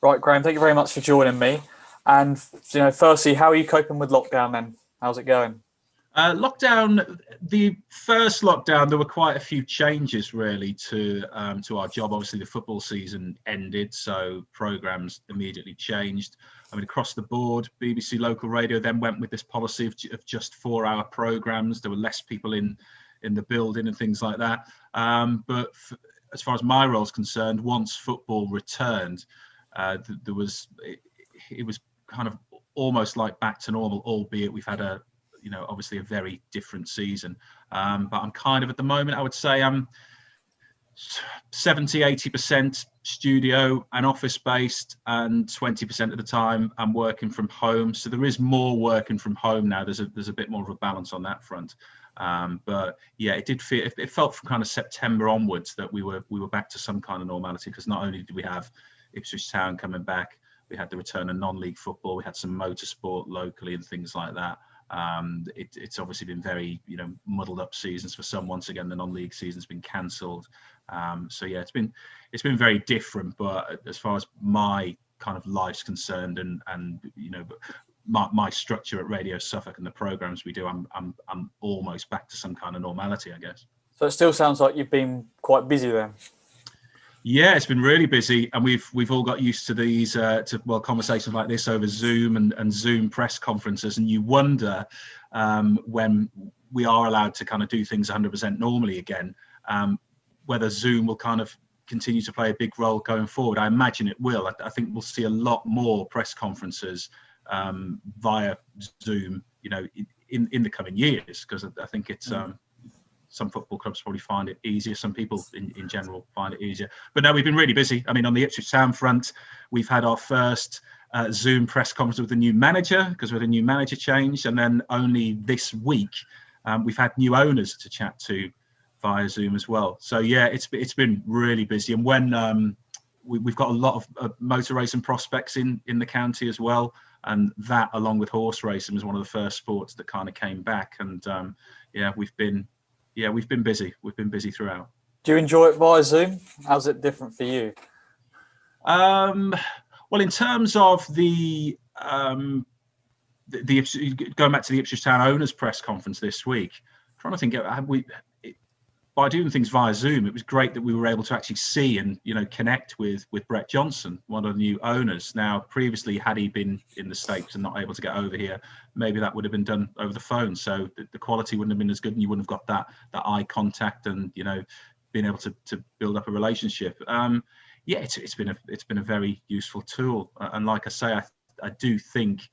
Right, Graeme, thank you very much for joining me. And firstly, how are you coping with lockdown then? How's it going? The first lockdown, there were quite a few changes really to our job. Obviously, the football season ended, so programs immediately changed. I mean, across the board, BBC Local Radio then went with this policy of just 4-hour programs. There were less people in the building and things like that. As far as my role is concerned, once football returned, it was kind of almost like back to normal, albeit we've had obviously a very different season. But I'm kind of at the moment, I would say I'm 70-80% studio and office based, and 20% of the time I'm working from home. So there is more working from home now. There's a bit more of a balance on that front. But yeah, it felt from kind of September onwards that we were back to some kind of normality, because not only did we have Ipswich Town coming back, we had the return of non-league football, we had some motorsport locally and things like that. It's obviously been very muddled up seasons for some. Once again, the non-league season's been cancelled. So yeah, it's been very different. But as far as my kind of life's concerned, and my structure at Radio Suffolk and the programs we do, I'm almost back to some kind of normality, I guess. So it still sounds like you've been quite busy then. Yeah, it's been really busy, and we've all got used to these conversations like this over Zoom and Zoom press conferences, and you wonder when we are allowed to kind of do things 100% normally again, whether Zoom will kind of continue to play a big role going forward. I imagine it will. I think we'll see a lot more press conferences via Zoom, in the coming years, because I think it's. Some football clubs probably find it easier. Some people in general find it easier. But no, we've been really busy. I mean, on the Ipswich Town front, we've had our first Zoom press conference with the new manager, because we had a new manager change. And then only this week, we've had new owners to chat to via Zoom as well. So yeah, it's been really busy. And when we've got a lot of motor racing prospects in the county as well. And that, along with horse racing, was one of the first sports that kind of came back. And we've been busy. We've been busy throughout. Do you enjoy it via Zoom? How's it different for you? Well, in terms of the going back to the Ipswich Town owners press conference this week, I'm trying to think, by doing things via Zoom, it was great that we were able to actually see and connect with Brett Johnson, one of the new owners. Now, previously, had he been in the States and not able to get over here, maybe that would have been done over the phone. So the quality wouldn't have been as good, and you wouldn't have got that eye contact and being able to build up a relationship. It's been a very useful tool. And like I say, I do think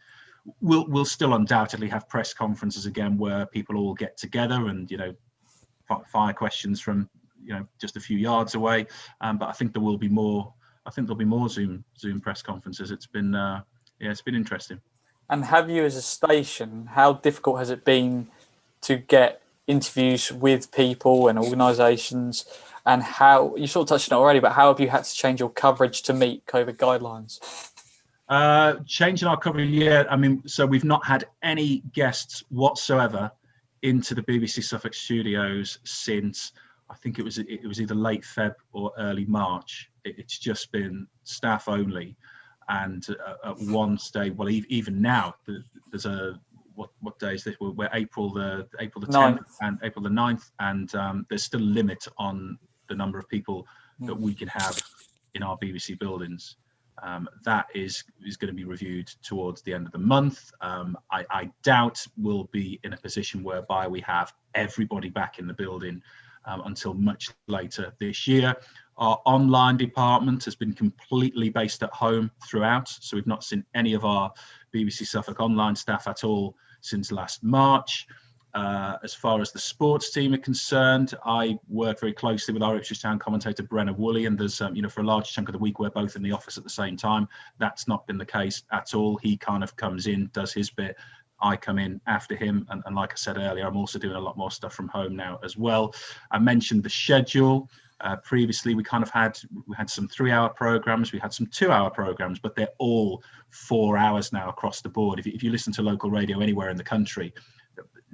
we'll still undoubtedly have press conferences again where people all get together and fire questions from just a few yards away, but I think there will be more. I think there'll be more Zoom press conferences. It's been interesting. And have you, as a station, how difficult has it been to get interviews with people and organisations? And how, you sort of touched on it already, but how have you had to change your coverage to meet COVID guidelines? Changing our coverage, yeah. I mean, so we've not had any guests whatsoever into the BBC Suffolk studios since, I think it was either late Feb or early March. It's just been staff only, and at one stage, well, even now, there's what day is this? We're April the 10th and April the 9th, and there's still a limit on the number of people that we can have in our BBC buildings. That is going to be reviewed towards the end of the month. I doubt we'll be in a position whereby we have everybody back in the building until much later this year. Our online department has been completely based at home throughout, so we've not seen any of our BBC Suffolk online staff at all since last March. As far as the sports team are concerned, I work very closely with our Ipswich Town commentator Brenna Woolley, and there's for a large chunk of the week we're both in the office at the same time. That's not been the case at all. He kind of comes in, does his bit, I come in after him, and like I said earlier, I'm also doing a lot more stuff from home now as well. I mentioned the schedule. Previously, we had some 3-hour programs, we had some 2-hour programs, but they're all 4 hours now across the board. If you listen to local radio anywhere in the country,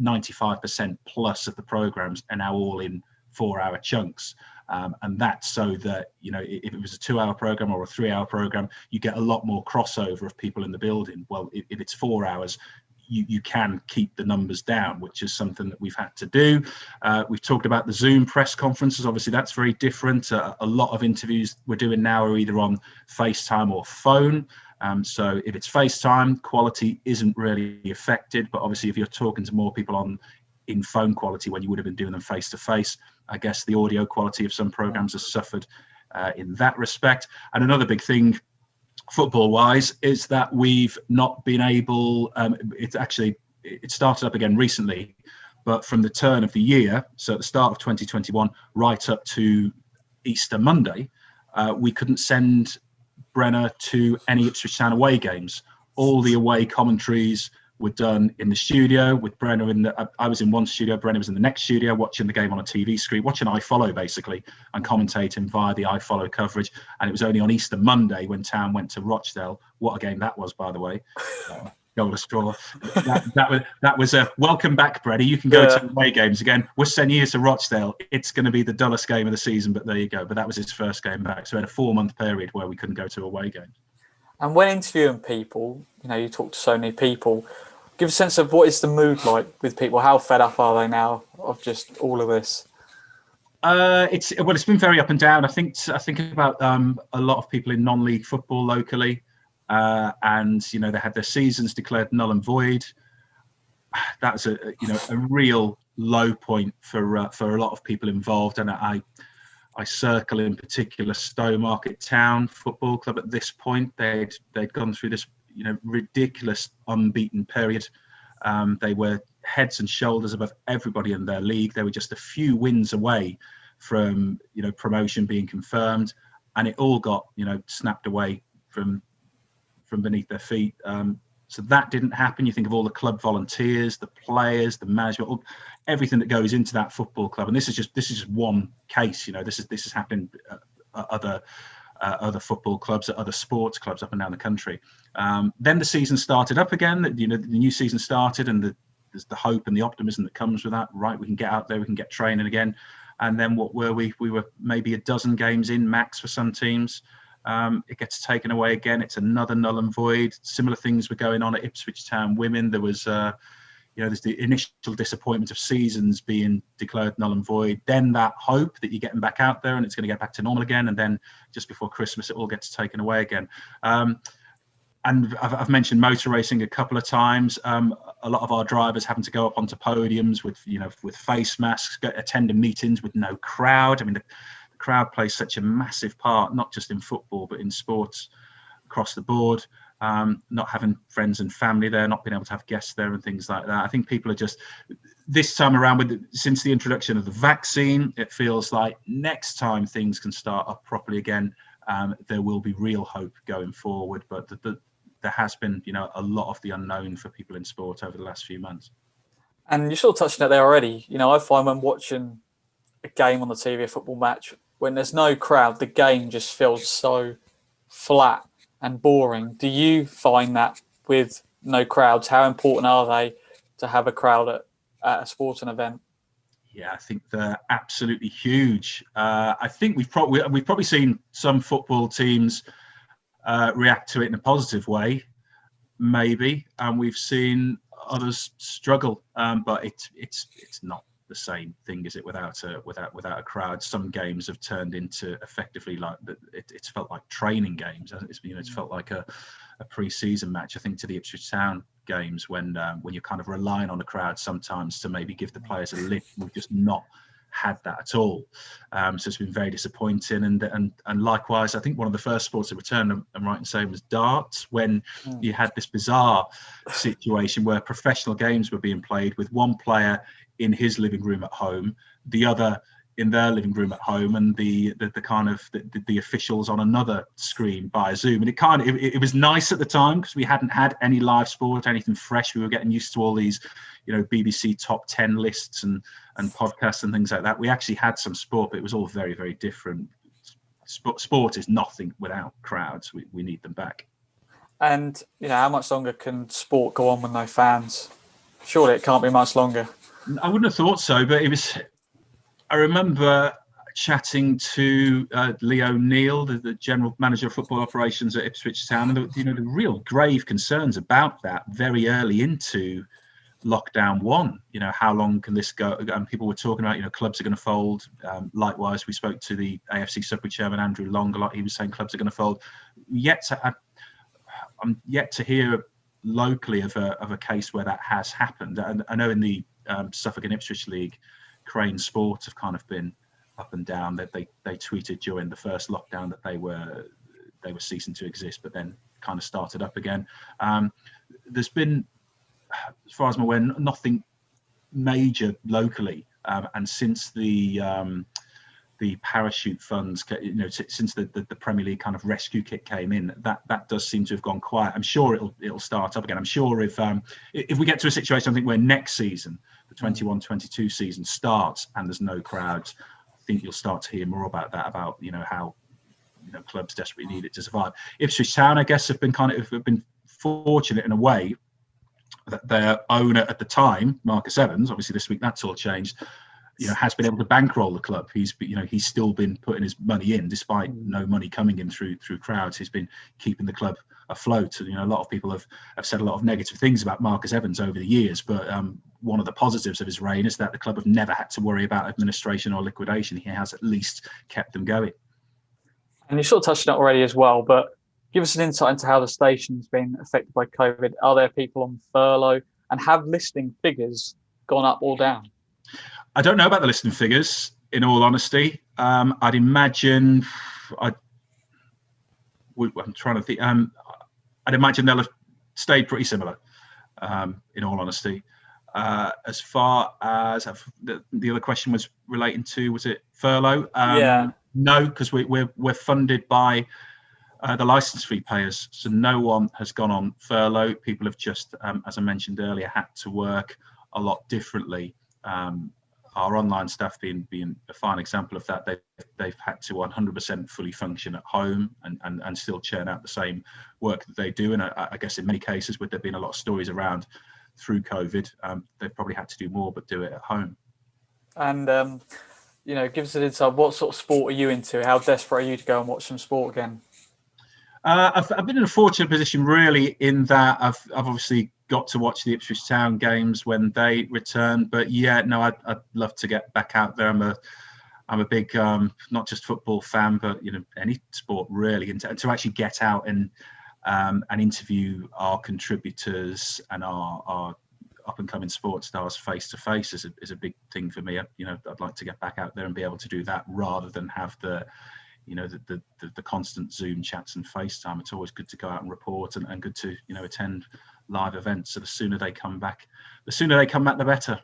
95% plus of the programs are now all in 4-hour chunks. And that's so that, if it was a 2-hour program or a 3-hour program, you get a lot more crossover of people in the building. Well, if it's 4 hours, you can keep the numbers down, which is something that we've had to do. We've talked about the Zoom press conferences. Obviously, that's very different. A lot of interviews we're doing now are either on FaceTime or phone. So if it's FaceTime, quality isn't really affected. But obviously, if you're talking to more people in phone quality when you would have been doing them face to face, I guess the audio quality of some programs has suffered in that respect. And another big thing, football wise, is that we've not been able, it started up again recently, but from the turn of the year, so at the start of 2021 right up to Easter Monday, we couldn't send Brenner to any Ipswich Town away games. All the away commentaries were done in the studio with Brenner I was in one studio, Brenner was in the next studio, watching the game on a TV screen, watching iFollow basically, and commentating via the iFollow coverage. And it was only on Easter Monday when Town went to Rochdale. What a game that was, by the way. Goal of straw. That was a welcome back, Brenner. You can go to away games again. We're sending you to Rochdale. It's going to be the dullest game of the season, but there you go. But that was his first game back. So we had a 4-month period where we couldn't go to away games. And when interviewing people, you talk to so many people, give a sense of what is the mood like with people? How fed up are they now of just all of this? It's been very up and down. I think about a lot of people in non-league football locally, and they had their seasons declared null and void. That's a real low point for a lot of people involved, and I circle in particular Stowmarket Town Football Club at this point. They'd gone through this ridiculous unbeaten period. They were heads and shoulders above everybody in their league. They were just a few wins away from promotion being confirmed, and it all got snapped away from beneath their feet. So that didn't happen. You think of all the club volunteers, the players, the management, everything that goes into that football club. And this is just one case. This has happened at other football clubs, at other sports clubs up and down the country. Then the season started up again. The new season started, and there's the hope and the optimism that comes with that. Right, we can get out there, we can get training again. And then what were we? We were maybe a dozen games in max for some teams. It gets taken away again. It's another null and void. Similar things were going on at Ipswich Town Women. There was, there's the initial disappointment of seasons being declared null and void. Then that hope that you're getting back out there and it's going to get back to normal again. And then just before Christmas, it all gets taken away again. And I've mentioned motor racing a couple of times. A lot of our drivers having to go up onto podiums with face masks, attending meetings with no crowd. I mean, the crowd plays such a massive part, not just in football, but in sports across the board. Not having friends and family there, not being able to have guests there and things like that. I think people are just, this time around, since the introduction of the vaccine, it feels like next time things can start up properly again, there will be real hope going forward. But there has been, a lot of the unknown for people in sport over the last few months. And you sort of touched on it there already. I find when watching a game on the TV, a football match, when there's no crowd, the game just feels so flat and boring. Do you find that with no crowds? How important are they to have a crowd at a sporting event? Yeah, I think they're absolutely huge. I think we've probably seen some football teams react to it in a positive way, maybe, and we've seen others struggle. But it's not the same thing, is it? Without a crowd, some games have turned into effectively like it's felt like training games. It's felt like a pre-season match. I think to the Ipswich Town games when you're kind of relying on the crowd sometimes to maybe give the players a lift. We've just not had that at all. So it's been very disappointing. And likewise, I think one of the first sports to return, I'm right in saying, was darts, when you had this bizarre situation where professional games were being played with one player in his living room at home, the other in their living room at home, and the officials on another screen via Zoom. And it was nice at the time because we hadn't had any live sport, anything fresh. We were getting used to all these, BBC top 10 lists and podcasts and things like that. We actually had some sport, but it was all very, very different. Sport is nothing without crowds. We need them back. And how much longer can sport go on with no fans? Surely it can't be much longer. I wouldn't have thought so, but it was. I remember chatting to Leo Neal, the general manager of football operations at Ipswich Town, and the real grave concerns about that very early into lockdown one. How long can this go? And people were talking about, clubs are going to fold. Likewise, we spoke to the AFC Sudbury chairman Andrew Long a lot. He was saying clubs are going to fold. I'm yet to hear locally of a case where that has happened. And I know in the Suffolk and Ipswich League, Crane Sports have kind of been up and down. That they tweeted during the first lockdown that they were ceasing to exist, but then kind of started up again. There's been, as far as I'm aware, nothing major locally, and since the parachute funds, since the Premier League kind of rescue kit came in, that does seem to have gone quiet. I'm sure it'll start up again. I'm sure if we get to a situation, I think, where next season, the 21-22 season starts and there's no crowds, I think you'll start to hear more about that, about how clubs desperately need it to survive. Ipswich Town, I guess, have been fortunate in a way that their owner at the time, Marcus Evans, obviously this week that's all changed, has been able to bankroll the club. He's still been putting his money in despite no money coming in through crowds. He's been keeping the club afloat. And, a lot of people have said a lot of negative things about Marcus Evans over the years, but one of the positives of his reign is that the club have never had to worry about administration or liquidation. He has at least kept them going. And you sort of touched on it already as well, but give us an insight into how the station's been affected by COVID. Are there people on furlough, and have listening figures gone up or down? I don't know about the listening figures, in all honesty. I'd imagine, I'm trying to think, I'd imagine they'll have stayed pretty similar, in all honesty. As far as the other question was relating to, was it furlough? Yeah. No, because we're funded by the licence fee payers, so no one has gone on furlough. People have just, as I mentioned earlier, had to work a lot differently. Our online staff being a fine example of that. They've had to 100% fully function at home and still churn out the same work that they do. And I guess in many cases, with there being a lot of stories around through COVID, they've probably had to do more, but do it at home. And give us an insight. What sort of sport are you into? How desperate are you to go and watch some sport again? I've been in a fortunate position, really, in that I've obviously got to watch the Ipswich Town games when they return. But yeah, no, I'd love to get back out there. I'm a big not just football fan, but any sport really, and to actually get out and interview our contributors and our up and coming sports stars face to face is a big thing for me. I'd like to get back out there and be able to do that rather than have the constant Zoom chats and FaceTime. It's always good to go out and report and good to attend live events. So the sooner they come back, the better.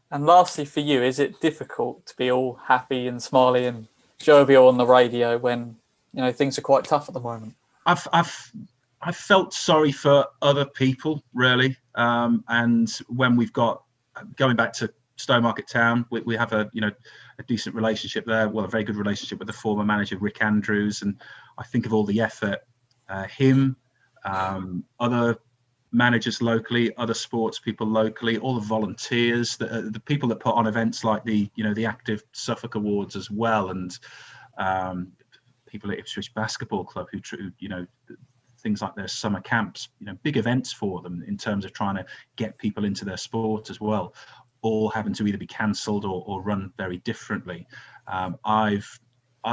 And lastly, for you, is it difficult to be all happy and smiley and jovial on the radio when things are quite tough at the moment? I've felt sorry for other people, really, and when we've got, going back to Stowmarket Town, we have a decent relationship there. Well, a very good relationship with the former manager Rick Andrews, and I think of all the effort him, other managers locally, other sports people locally, all the volunteers, the people that put on events like the Active Suffolk Awards as well, and people at Ipswich Basketball Club who things like their summer camps, big events for them in terms of trying to get people into their sport as well, all having to either be cancelled or run very differently. I've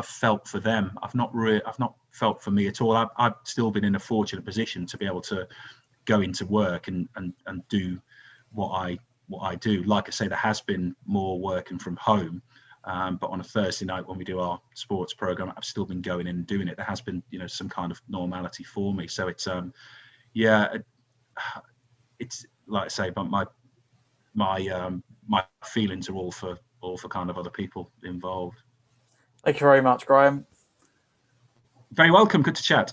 felt for them. I've not felt for me at all. I've still been in a fortunate position to be able to go into work and do what I do. Like I say, there has been more working from home, but on a Thursday night when we do our sports program, I've still been going in and doing it. There has been some kind of normality for me. So it's it's like I say, but my feelings are all for kind of other people involved. Thank you very much, Graeme. Very welcome. Good to chat.